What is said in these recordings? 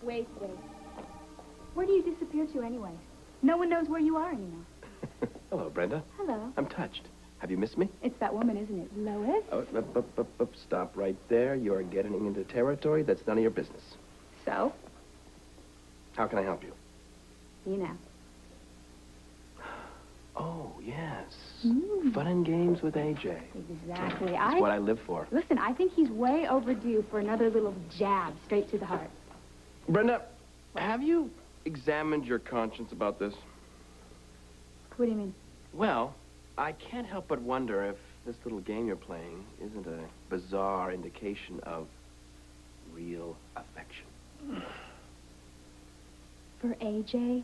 Wait. Where do you disappear to anyway? No one knows where you are anymore. Hello, Brenda. Hello. I'm touched. Have you missed me? It's that woman, isn't it? Lois? Oh, stop right there. You're getting into territory that's none of your business. So? How can I help you? You know. Oh, yes. Mm. Fun and games with AJ. Exactly. That's what I live for. Listen, I think he's way overdue for another little jab straight to the heart. Brenda, have you examined your conscience about this? What do you mean? Well, I can't help but wonder if this little game you're playing isn't a bizarre indication of real affection. For AJ?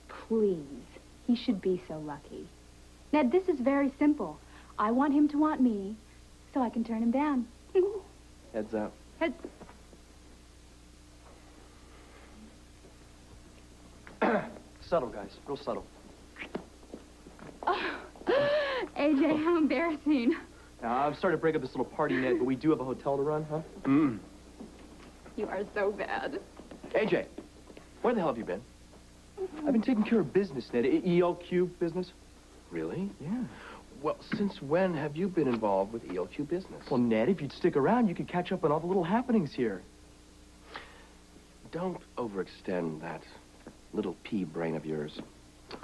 Please. He should be so lucky. Ned, this is very simple. I want him to want me, so I can turn him down. Heads up. Heads... Subtle, guys. Real subtle. Oh, AJ, how embarrassing. Now, I'm sorry to break up this little party, Ned, but we do have a hotel to run, huh? You are so bad. AJ, where the hell have you been? I've been taking care of business, Ned. ELQ business. Really? Yeah. Well, since when have you been involved with ELQ business? Well, Ned, if you'd stick around, you could catch up on all the little happenings here. Don't overextend that little pea brain of yours.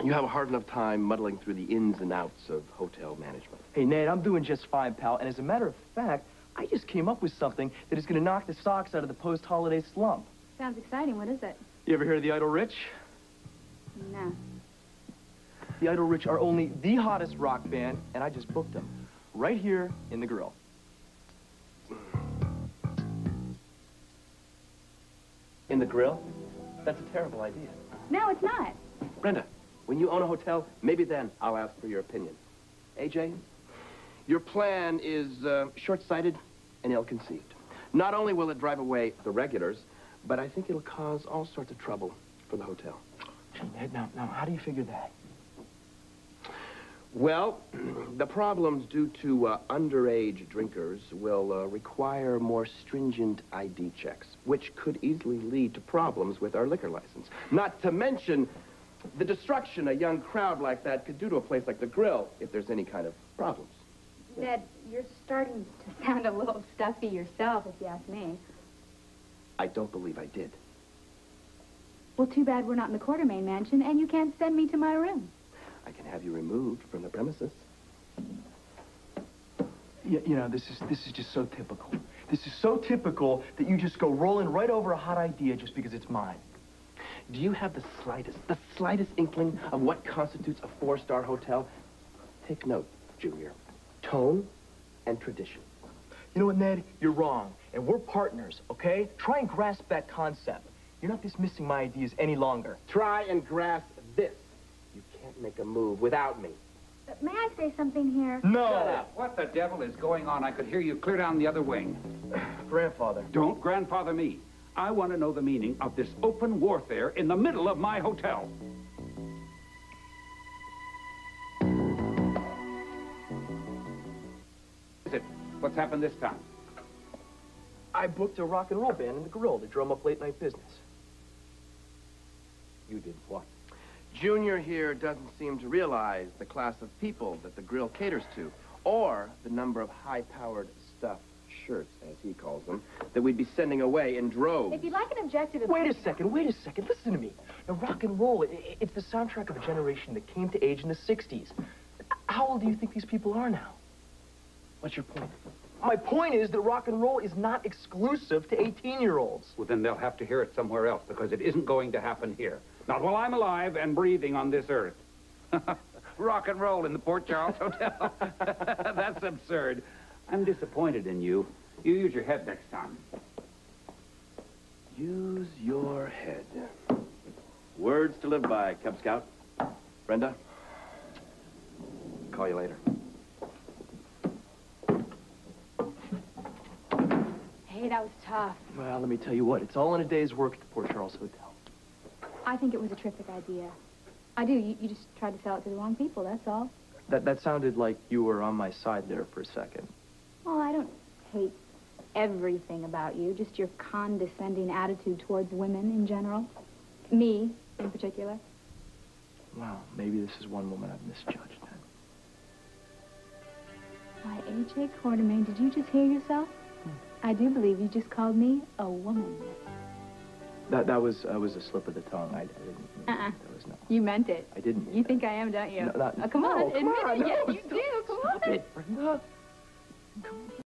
You have a hard enough time muddling through the ins and outs of hotel management. Hey, Ned, I'm doing just fine, pal. And as a matter of fact, I just came up with something that is going to knock the socks out of the post-holiday slump. Sounds exciting. What is it? You ever hear of the Idle Rich? No. The Idle Rich are only the hottest rock band, and I just booked them. Right here in the Grille. In the Grille? That's a terrible idea. No, it's not. Brenda, when you own a hotel, maybe then I'll ask for your opinion. AJ, your plan is short-sighted and ill-conceived. Not only will it drive away the regulars, but I think it'll cause all sorts of trouble for the hotel. Ned, now, how do you figure that? Well, the problems due to underage drinkers will require more stringent ID checks, which could easily lead to problems with our liquor license. Not to mention the destruction a young crowd like that could do to a place like the Grille if there's any kind of problems. Ned, you're starting to sound a little stuffy yourself, if you ask me. I don't believe I did. Well, too bad we're not in the Quartermain mansion, and you can't send me to my room. I can have you removed from the premises. You know, this is just so typical. This is so typical that you just go rolling right over a hot idea just because it's mine. Do you have the slightest inkling of what constitutes a four-star hotel? Take note, Junior. Tone and tradition. You know what, Ned? You're wrong. And we're partners, okay? Try and grasp that concept. You're not dismissing my ideas any longer. Try and grasp this. You can't make a move without me. May I say something here? No! Shut up. What the devil is going on? I could hear you clear down the other wing. Grandfather. Don't grandfather me. I want to know the meaning of this open warfare in the middle of my hotel. What is it? What's happened this time? I booked a rock and roll band in the Grille to drum up late-night business. You did what? Junior here doesn't seem to realize the class of people that the Grille caters to, or the number of high-powered stuffed shirts, as he calls them, that we'd be sending away in droves. If you'd like an objective... Wait a second. Listen to me. Now, rock and roll, it's the soundtrack of a generation that came to age in the 60s. How old do you think these people are now? What's your point? My point is that rock and roll is not exclusive to 18-year-olds. Well, then they'll have to hear it somewhere else, because it isn't going to happen here. Not while I'm alive and breathing on this earth. Rock and roll in the Port Charles Hotel. That's absurd. I'm disappointed in you. You use your head next time. Use your head. Words to live by, Cub Scout. Brenda, call you later. Hey, that was tough. Well, let me tell you what. It's all in a day's work at the Port Charles Hotel. I think it was a terrific idea. I do. You just tried to sell it to the wrong people, that's all. That sounded like you were on my side there for a second. Well, I don't hate everything about you, just your condescending attitude towards women in general. Me, in particular. Well, maybe this is one woman I've misjudged then. Why, A.J. Quartermain, did you just hear yourself? I do believe you just called me a woman. That was a slip of the tongue. I didn't. That was not. You meant it. I didn't. You think I am, don't you? No, Come on, no, admit come on, it. no, Yes, you do. Come on. Stop it, Brenda. Come on.